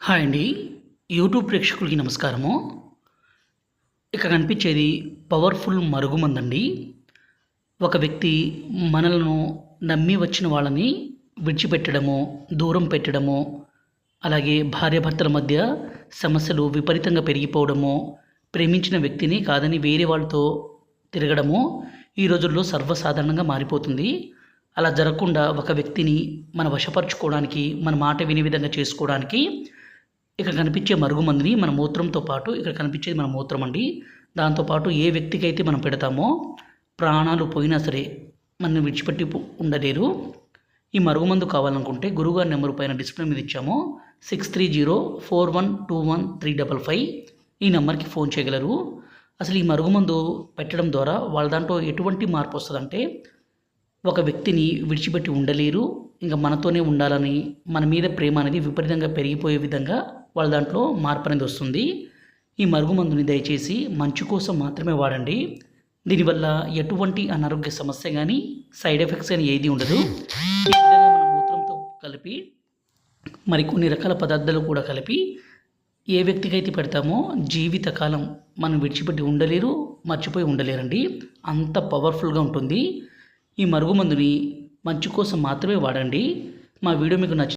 Hi అండి. YouTube ప్రేక్షకులకి నమస్కారము. ఇక్కడ కనిపించేది పవర్‌ఫుల్ మరుగుమందండి. ఒక వ్యక్తి మనలను నమ్మి వచ్చిన వాళ్ళని విడిచిపెట్టడము, దూరం పెట్టడము, అలాగే భార్యాభర్తల మధ్య సమస్యలు విపరీతంగా పెరిగిపోవడము, ప్రేమించిన వ్యక్తిని కాదని వేరే వాళ్ళతో తిరగడము ఈ రోజుల్లో సర్వసాధారణంగా మారిపోతుంది. అలా జరగకుండా ఒక వ్యక్తిని మన వశపరుచుకోవడానికి, మన మాట వినే విధంగా చేసుకోవడానికి ఇక్కడ కనిపించే మరుగుమందుని మన మూత్రంతో పాటు ఇక్కడ కనిపించేది మన మూత్రం అండి. దాంతోపాటు ఏ వ్యక్తికైతే మనం పెడతామో ప్రాణాలు పోయినా సరే మనల్ని విడిచిపెట్టి ఉండలేరు. ఈ మరుగుమందు కావాలనుకుంటే గురువుగారి నెంబర్ పైన డిస్ప్లే మీద ఇచ్చాము. 6304121355 ఈ నెంబర్కి ఫోన్ చేయగలరు. అసలు ఈ మరుగుమందు పెట్టడం ద్వారా వాళ్ళ దాంట్లో ఎటువంటి మార్పు వస్తుందంటే ఒక వ్యక్తిని విడిచిపెట్టి ఉండలేరు, ఇంకా మనతోనే ఉండాలని, మన మీద ప్రేమ అనేది విపరీతంగా పెరిగిపోయే విధంగా వాళ్ళ దాంట్లో మార్పు అనేది వస్తుంది. ఈ మరుగుమందుని దయచేసి మంచి కోసం మాత్రమే వాడండి. దీనివల్ల ఎటువంటి అనారోగ్య సమస్య కానీ సైడ్ ఎఫెక్ట్స్ కానీ ఏది ఉండదు. ఈ విధంగా మన మూత్రంతో కలిపి మరికొన్ని రకాల పదార్థాలు కూడా కలిపి ఏ వ్యక్తికైతే పెడతామో జీవితకాలం మనం విడిచిపెట్టి ఉండలేరు, మర్చిపోయి ఉండలేరండి. అంత పవర్ఫుల్గా ఉంటుంది. ఈ మరుగుమందుని మంచి కోసం మాత్రమే వాడండి. మా వీడియో మీకు నచ్చి